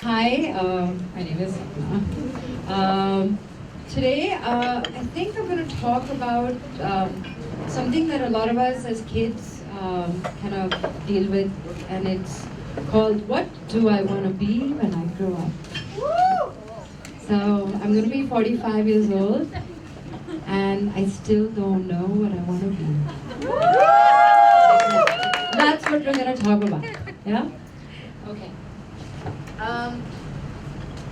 Hi, my name is Sapna. Today, I think I'm going to talk about something that a lot of us as kids kind of deal with, and it's called "What Do I Want to Be When I Grow Up?" So I'm going to be 45 years old, and I still don't know what I want to be. That's what we're going to talk about. Yeah. Okay.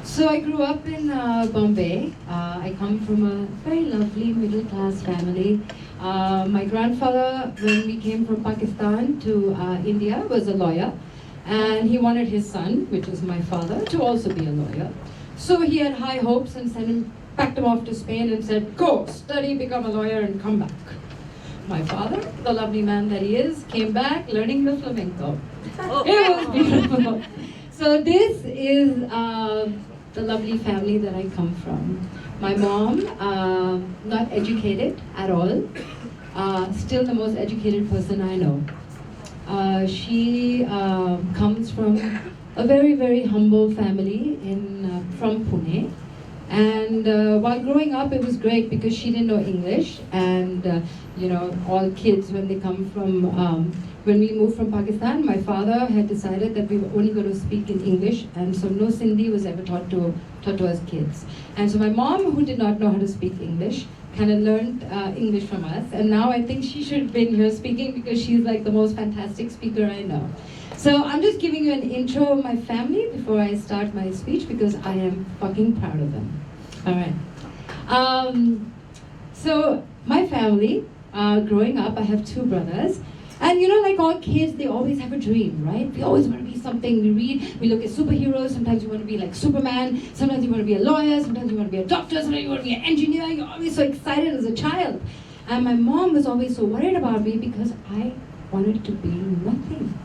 So I grew up in Bombay. I come from a very lovely middle-class family. My grandfather, when we came from Pakistan to India, was a lawyer, and he wanted his son, which is my father, to also be a lawyer. So he had high hopes and packed him off to Spain and said, "Go, study, become a lawyer, and come back." My father, the lovely man that he is, came back learning the flamenco. It was beautiful. So this is the lovely family that I come from. My mom, not educated at all, still the most educated person I know. She comes from a very, very humble family from Pune. And while growing up, it was great because she didn't know English. And, all kids, when they come from, when we moved from Pakistan, my father had decided that we were only going to speak in English. And so no Sindhi was ever taught to us kids. And so my mom, who did not know how to speak English, kind of learned English from us. And now I think she should have been here speaking because she's like the most fantastic speaker I know. So I'm just giving you an intro of my family before I start my speech because I am fucking proud of them. All right. So my family, growing up, I have two brothers. And like all kids, they always have a dream, right? We always want to be something. We look at superheroes. Sometimes you want to be like Superman. Sometimes you want to be a lawyer. Sometimes you want to be a doctor. Sometimes you want to be an engineer. You're always so excited as a child. And my mom was always so worried about me because I wanted to be nothing.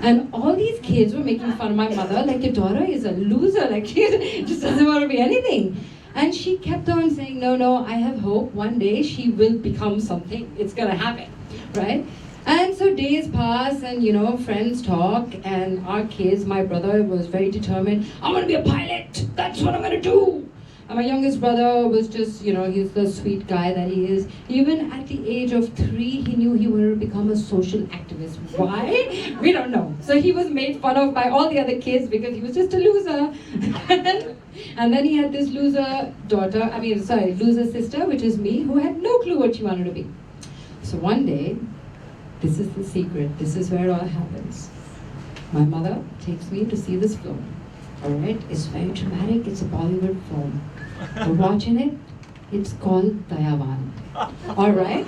And all these kids were making fun of my mother, like, your daughter is a loser, like she just doesn't want to be anything. And she kept on saying, no, I have hope. One day she will become something. It's gonna happen, right? And so days pass and, friends talk, and our kids, my brother was very determined, I'm gonna be a pilot, that's what I'm gonna do. And my youngest brother was just, he's the sweet guy that he is. Even at the age of 3, he knew he wanted to become a social activist. Why? We don't know. So he was made fun of by all the other kids because he was just a loser. And then he had this loser sister, which is me, who had no clue what she wanted to be. So one day, this is the secret, this is where it all happens. My mother takes me to see this film. All right, it's very dramatic, it's a Bollywood film. We're watching it, it's called Dayavan. All right?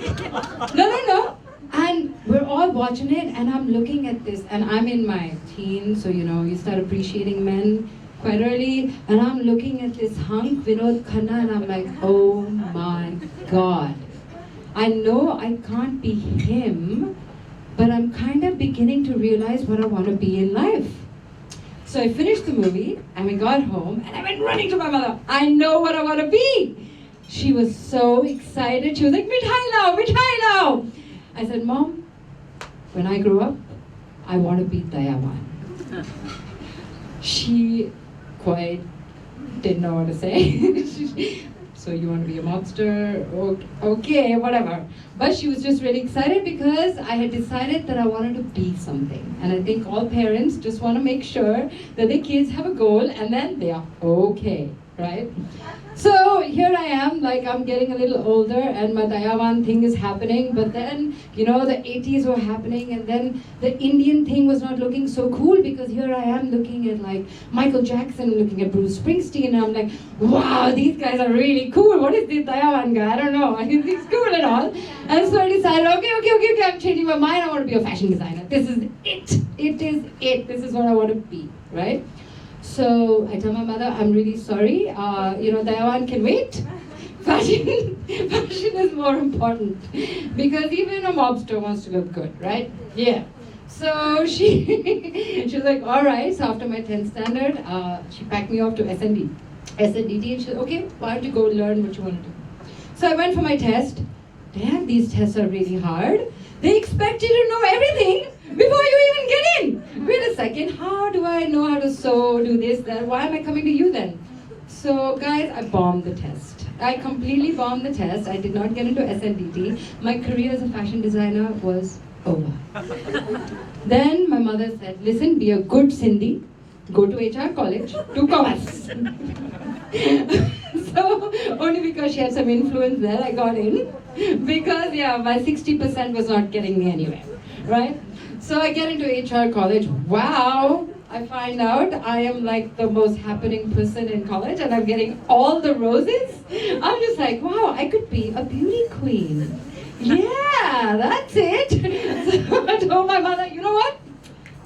No. And we're all watching it, and I'm looking at this, and I'm in my teens, so you start appreciating men quite early, and I'm looking at this hunk, Vinod Khanna, and I'm like, oh my God. I know I can't be him, but I'm kind of beginning to realize what I want to be in life. So I finished the movie, and we got home, and I went running to my mother. I know what I want to be. She was so excited. She was like, Mithai lao. I said, Mom, when I grow up, I want to be Dayavan. She quite didn't know what to say. So you want to be a mobster? Okay, whatever. But she was just really excited because I had decided that I wanted to be something. And I think all parents just want to make sure that their kids have a goal and then they are okay, right? So here I am, like I'm getting a little older and my Dayavan thing is happening, but then, the 80s were happening, and then the Indian thing was not looking so cool because here I am looking at like Michael Jackson, looking at Bruce Springsteen, and I'm like, wow, these guys are really cool. What is this Dayavan guy? I don't know. He's cool and all. And so I decided, okay, I'm changing my mind. I want to be a fashion designer. This is it. It is it. This is what I want to be, right? So I tell my mother, I'm really sorry, Dayavan can wait. Fashion is more important because even a mobster wants to look good, right? Yeah. So she was like, all right. So after my 10th standard, she packed me off to SNDT, and she said, okay, why don't you go learn what you want to do? So I went for my test. Damn, these tests are really hard. They expect you to know everything before you even get in. wait a second, how do I know how to sew, do this, that? Why am I coming to you then? So guys, I bombed the test. I completely bombed the test. I did not get into SNDT. My career as a fashion designer was over. Then my mother said, listen, be a good Sindhi, go to HR college, do commerce. So only because she had some influence there, I got in. Because yeah, my 60% was not getting me anywhere, right? So I get into HR college. Wow, I find out I am like the most happening person in college and I'm getting all the roses. I'm just like, wow, I could be a beauty queen. Yeah, that's it. So I told my mother, you know what?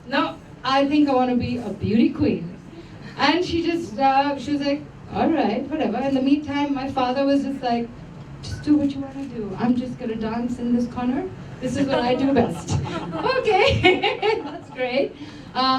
No, I think I want to be a beauty queen. And she was like, all right, whatever. In the meantime, my father was just like, just do what you want to do. I'm just going to dance in this corner. This is what I do best. Okay, that's great.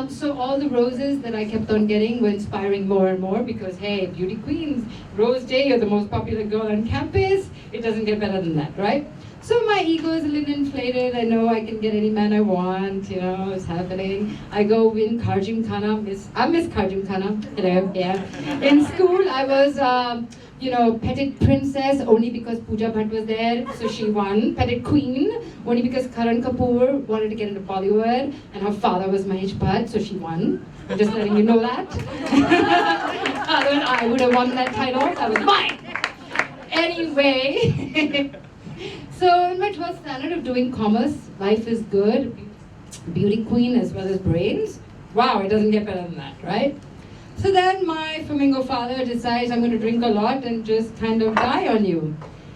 So all the roses that I kept on getting were inspiring more and more because, hey, beauty queens, Rose Day, you're the most popular girl on campus. It doesn't get better than that, right? So my ego is a little inflated. I know I can get any man I want, you know, it's happening. I go win Karjimkhana, I'm Miss Karjimkhana. Hello, yeah. In school, I was, petted princess only because Pooja Bhatt was there, so she won. Petted queen only because Karan Kapoor wanted to get into Bollywood, and her father was Mahesh Bhatt, so she won. I'm just letting you know that. Otherwise, I would have won that title. That was mine. Anyway. So in my 12th standard of doing commerce, life is good, beauty queen as well as brains. Wow, it doesn't get better than that, right? So then my flamingo father decides I'm going to drink a lot and just kind of die on you.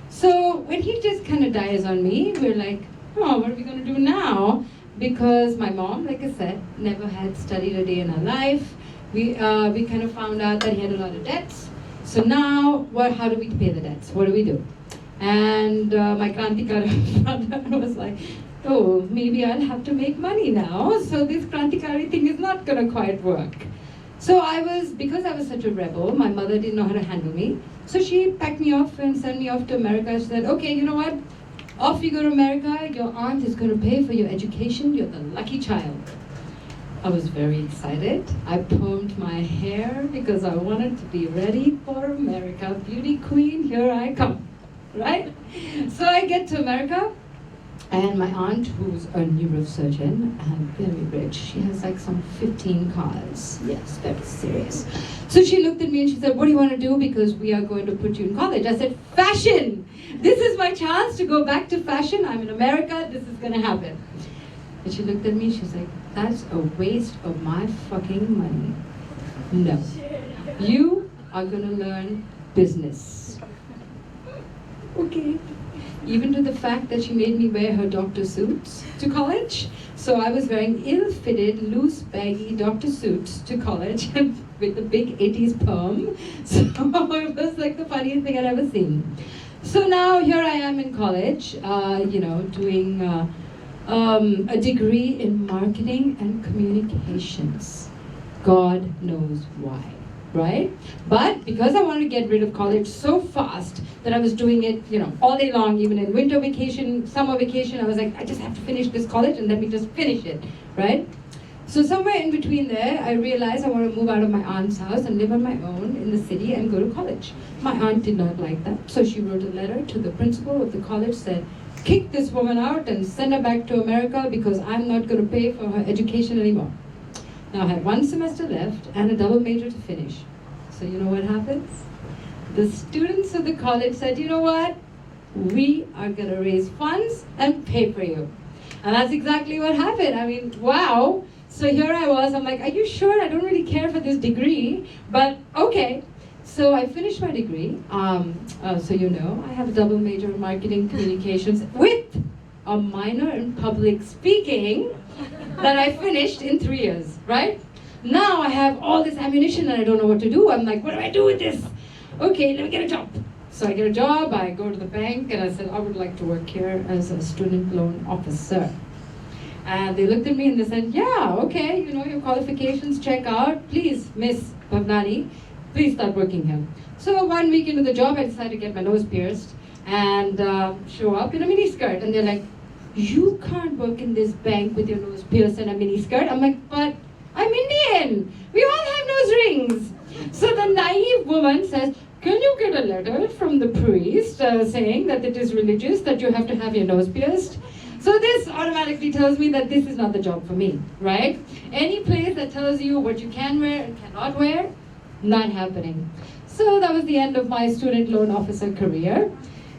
So when he just kind of dies on me, we're like, oh, what are we going to do now? Because my mom, like I said, never had studied a day in her life. We kind of found out that he had a lot of debts. So now, how do we pay the debts? What do we do? And my Krantikari brother was like, oh, maybe I'll have to make money now. So this Krantikari thing is not going to quite work. So because I was such a rebel, my mother didn't know how to handle me. So she packed me off and sent me off to America. She said, okay, you know what? Off you go to America. Your aunt is going to pay for your education. You're the lucky child. I was very excited. I permed my hair because I wanted to be ready for America. Beauty queen, here I come. Right? So I get to America, and my aunt, who's a neurosurgeon and very rich, she has like some 15 cars. Yes, very serious. So she looked at me and she said, what do you want to do? Because we are going to put you in college. I said, fashion! This is my chance to go back to fashion. I'm in America. This is going to happen. And she looked at me, she's like, that's a waste of my fucking money. No. You are going to learn business. Okay. Even to the fact that she made me wear her doctor suits to college. So I was wearing ill-fitted, loose, baggy doctor suits to college with the big 80s perm. So it was like the funniest thing I'd ever seen. So now here I am in college, doing a degree in marketing and communications. God knows why. Right? But because I wanted to get rid of college so fast that I was doing it, all day long, even in winter vacation, summer vacation, I was like, I just have to finish this college and let me just finish it, right? So somewhere in between there, I realized I want to move out of my aunt's house and live on my own in the city and go to college. My aunt did not like that, so she wrote a letter to the principal of the college, said, kick this woman out and send her back to America because I'm not going to pay for her education anymore. Now I had 1 semester left and a double major to finish. So you know what happens? The students of the college said, you know what? We are going to raise funds and pay for you. And that's exactly what happened. I mean, wow. So here I was, I'm like, are you sure? I don't really care for this degree, but okay. So I finished my degree. So I have a double major in marketing communications with a minor in public speaking that I finished in 3 years, right? Now I have all this ammunition and I don't know what to do. I'm like, what do I do with this? Okay, let me get a job. So I get a job, I go to the bank and I said, I would like to work here as a student loan officer. And they looked at me and they said, yeah, okay, your qualifications check out. Please, Miss Bhavnani, please start working here. So 1 week into the job, I decided to get my nose pierced and show up in a mini skirt. And they're like, you can't work in this bank with your nose pierced and a mini skirt. I'm like, but I'm Indian. We all have nose rings. So the naive woman says, can you get a letter from the priest saying that it is religious, that you have to have your nose pierced? So this automatically tells me that this is not the job for me, right? Any place that tells you what you can wear and cannot wear, not happening. So that was the end of my student loan officer career.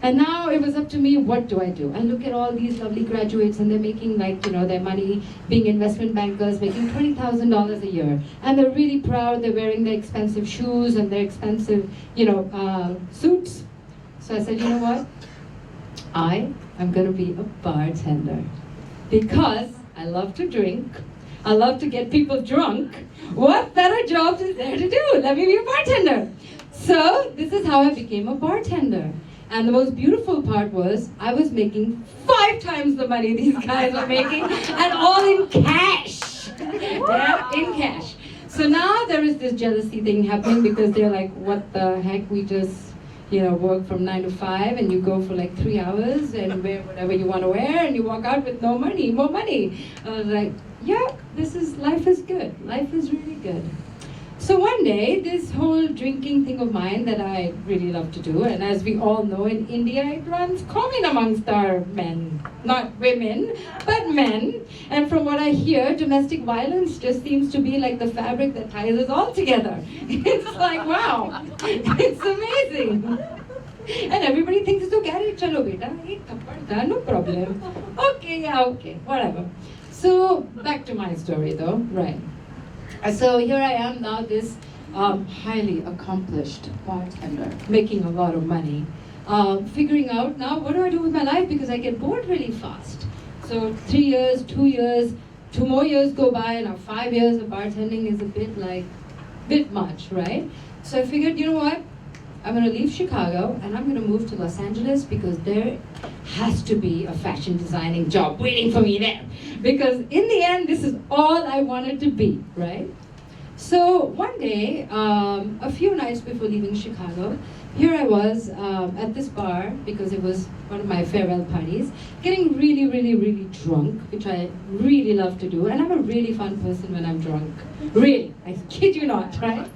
And now it was up to me, what do I do? I look at all these lovely graduates and they're making their money being investment bankers, making $20,000 a year. And they're really proud, they're wearing their expensive shoes and their expensive, suits. So I said, you know what? I am gonna be a bartender. Because I love to drink, I love to get people drunk. What better job is there to do? Let me be a bartender. So this is how I became a bartender. And the most beautiful part was I was making 5 times the money these guys were making, and all in cash. Yeah, in cash. So now there is this jealousy thing happening because they're like, what the heck, we just work from 9 to 5 and you go for like 3 hours and wear whatever you want to wear and you walk out with no money, more money. I was like, yeah, life is good. Life is really good. So one day, this whole drinking thing of mine that I really love to do, and as we all know in India, it runs common amongst our men, not women, but men. And from what I hear, domestic violence just seems to be like the fabric that ties us all together. It's like, wow, it's amazing. And everybody thinks it's okay, chalo beta, ek thappad da, no problem. Okay, yeah, okay, whatever. So back to my story though, right. So here I am now, this highly accomplished bartender, making a lot of money, figuring out now what do I do with my life because I get bored really fast. So 3 years, 2 years, 2 more years go by, now 5 years of bartending is a bit much, right? So I figured, you know what? I'm going to leave Chicago and I'm going to move to Los Angeles because there has to be a fashion designing job waiting for me there. Because in the end, this is all I wanted to be, right? So one day, a few nights before leaving Chicago, here I was at this bar because it was one of my farewell parties, getting really, really, really drunk, which I really love to do. And I'm a really fun person when I'm drunk. Really, I kid you not, right?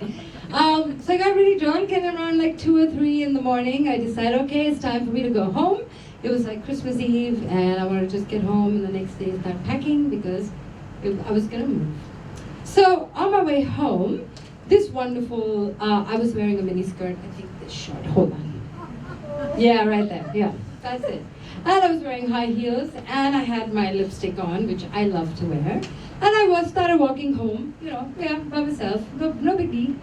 So I got really drunk and around like 2 or 3 in the morning, I decided, okay, it's time for me to go home. It was like Christmas Eve and I wanted to just get home and the next day start packing because I was gonna move. So on my way home, this wonderful, I was wearing a mini skirt, I think this short, hold on. Yeah, right there, yeah, that's it. And I was wearing high heels and I had my lipstick on, which I love to wear. And I started walking home, by myself, no biggie.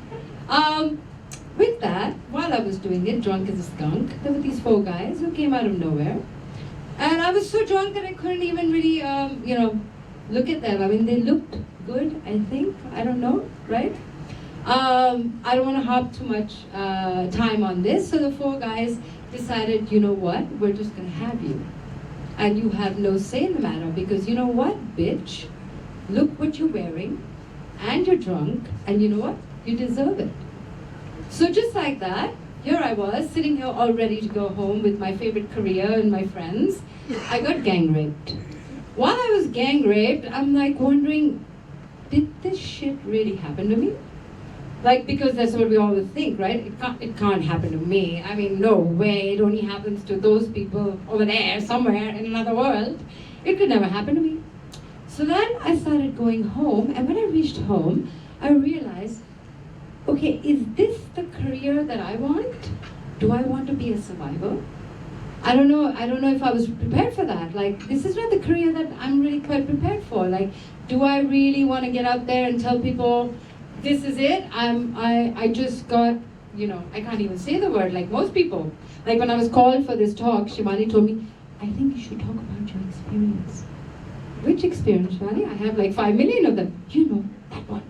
With that, while I was doing it, drunk as a skunk, there were these 4 guys who came out of nowhere. And I was so drunk that I couldn't even really, look at them. I mean, they looked good, I think. I don't know, right? I don't want to harp too much time on this. So the 4 guys decided, you know what? We're just going to have you. And you have no say in the matter because you know what, bitch? Look what you're wearing and you're drunk and you know what? You deserve it. So just like that, here I was, sitting here all ready to go home with my favorite career and my friends. I got gang raped. While I was gang raped, I'm like wondering, did this shit really happen to me? Like, because that's what we always think, right? It can't happen to me. I mean, no way, it only happens to those people over there, somewhere in another world. It could never happen to me. So then I started going home, and when I reached home, I realized, okay, is this the career that I want? Do I want to be a survivor? I don't know if I was prepared for that. Like, this is not the career that I'm really quite prepared for. Like, do I really want to get out there and tell people, this is it? I just got, I can't even say the word like most people. Like when I was called for this talk, Shivani told me, I think you should talk about your experience. Which experience, Shivani? I have like 5 million of them. That one.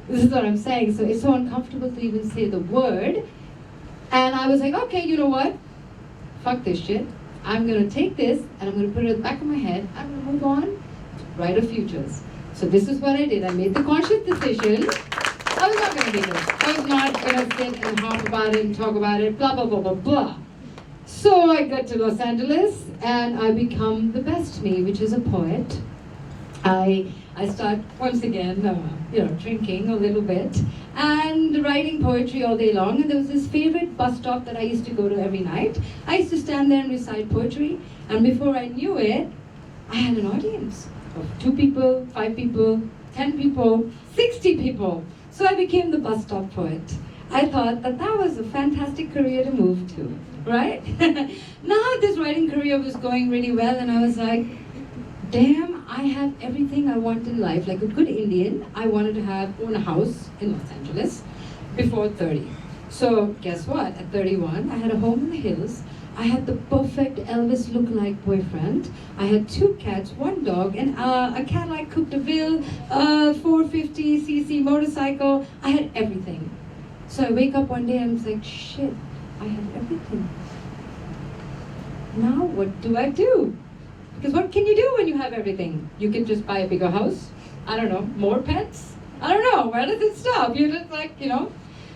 This is what I'm saying. So it's so uncomfortable to even say the word. And I was like, okay, you know what? Fuck this shit. I'm going to take this and I'm going to put it at the back of my head. I'm going to move on to brighter futures. So this is what I did. I made the conscious decision. I was not going to do this. I was not going to sit and harp about it and talk about it, blah, blah, blah, blah, blah. So I got to Los Angeles and I become the best me, which is a poet. I start once again, drinking a little bit and writing poetry all day long. And there was this favorite bus stop that I used to go to every night. I used to stand there and recite poetry. And before I knew it, I had an audience of 2 people, 5 people, 10 people, 60 people. So I became the bus stop poet. I thought that that was a fantastic career to move to, right? Now this writing career was going really well and I was like, damn, I have everything I want in life. Like a good Indian, I wanted to own a house in Los Angeles before 30. So guess what? At 31, I had a home in the hills. I had the perfect Elvis look-alike boyfriend. I had 2 cats, 1 dog, and a Cadillac Coupe de Ville, 450cc motorcycle. I had everything. So I wake up one day and I'm like, shit, I have everything. Now what do I do? Because what can you do when you have everything? You can just buy a bigger house. I don't know, more pets? I don't know, where does it stop? You're just like,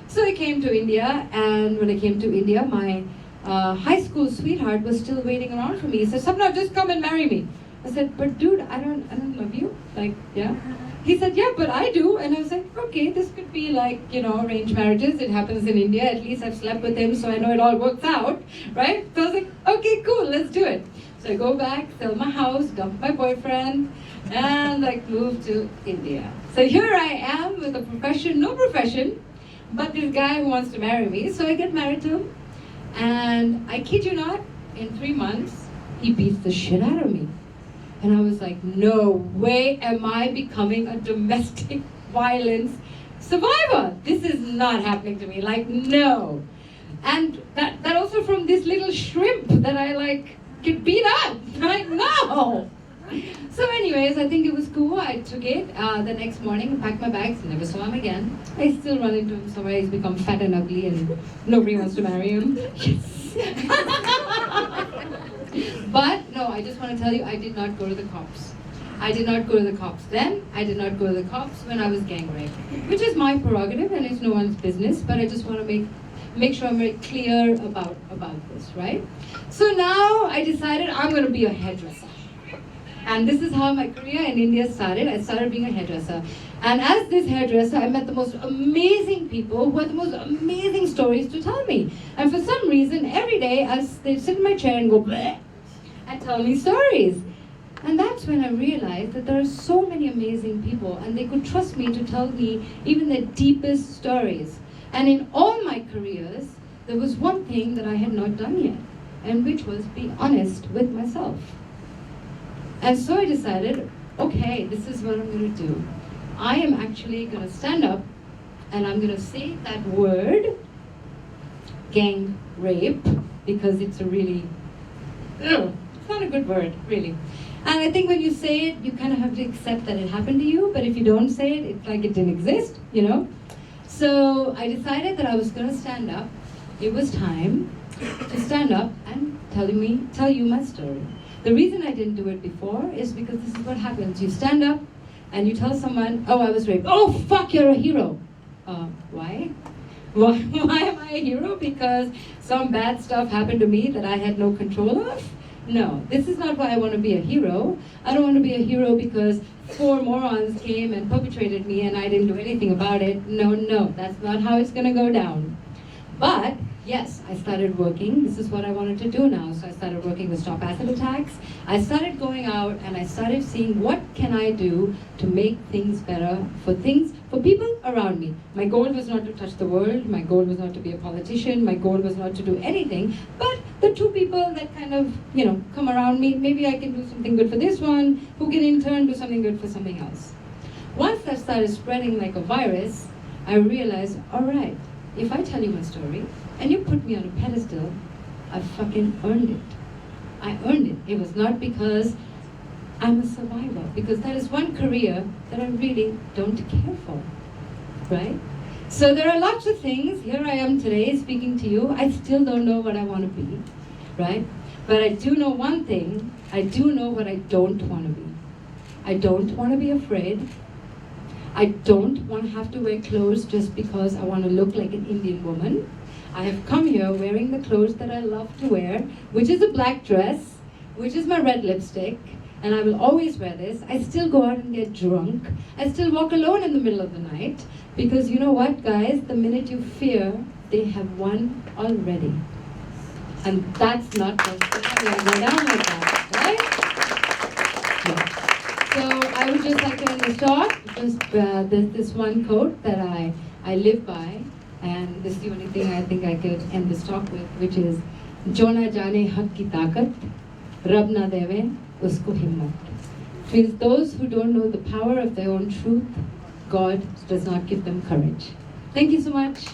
So I came to India, and when I came to India, my high school sweetheart was still waiting around for me. He said, Sapna, just come and marry me. I said, but dude, I don't love you. Like, yeah. He said, yeah, but I do. And I was like, okay, this could be like, arranged marriages. It happens in India. At least I've slept with him, so I know it all works out, right? So I was like, okay, cool, let's do it. So I go back, sell my house, dump my boyfriend, and move to India. So here I am with a profession, no profession, but this guy who wants to marry me. So I get married to him, and I kid you not, in 3 months, he beats the shit out of me. And I was like, no way am I becoming a domestic violence survivor. This is not happening to me, no. And that also from this little shrimp that I get beat up, no. So anyways, I think it was cool. I took it the next morning, packed my bags, never saw him again. I still run into him somewhere. He's become fat and ugly and nobody wants to marry him. Yes. But no, I just want to tell you, I did not go to the cops. I did not go to the cops then. I did not go to the cops when I was gang raped, which is my prerogative and it's no one's business. But I just want to make sure I'm very clear about this, right? So now I decided I'm going to be a hairdresser. And this is how my career in India started. I started being a hairdresser. And as this hairdresser, I met the most amazing people who had the most amazing stories to tell me. And for some reason, every day, they'd sit in my chair and go, bleh, and tell me stories. And that's when I realized that there are so many amazing people and they could trust me to tell me even their deepest stories. And in all my careers, there was one thing that I had not done yet, and which was be honest with myself. And so I decided, okay, this is what I'm going to do. I am actually going to stand up and I'm going to say that word, gang rape, because it's it's not a good word, really. And I think when you say it, you kind of have to accept that it happened to you, but if you don't say it, it's like it didn't exist, So I decided that I was going to stand up. It was time to stand up and tell you my story. The reason I didn't do it before is because this is what happens. You stand up and you tell someone, oh, I was raped. Oh, fuck, you're a hero. Why? Why am I a hero? Because some bad stuff happened to me that I had no control of? No, this is not why I want to be a hero. I don't want to be a hero because 4 morons came and perpetrated me and I didn't do anything about it. No, that's not how it's going to go down. But yes, I started working. This is what I wanted to do now. So I started working with Stop Acid Attacks. I started going out and I started seeing what can I do to make things better for people around me. My goal was not to touch the world. My goal was not to be a politician. My goal was not to do anything. But the 2 people that kind of, come around me, maybe I can do something good for this one, who can in turn do something good for something else. Once that started spreading like a virus, I realized, all right, if I tell you my story, and you put me on a pedestal, I fucking earned it. I earned it. It was not because I'm a survivor, because that is one career that I really don't care for, right? So there are lots of things. Here I am today speaking to you. I still don't know what I want to be, right? But I do know one thing. I do know what I don't want to be. I don't want to be afraid. I don't want to have to wear clothes just because I want to look like an Indian woman. I have come here wearing the clothes that I love to wear, which is a black dress, which is my red lipstick, and I will always wear this. I still go out and get drunk. I still walk alone in the middle of the night, because you know what, guys? The minute you fear, they have won already. And that's not what's going to go down like that, right? Yeah. So I would just like to end this talk. Just there's this one quote that I live by, and this is the only thing I think I could end this talk with, which is, "Jo na jane haq ki taakat, Rab na deve usko himmat." It means those who don't know the power of their own truth, God does not give them courage. Thank you so much.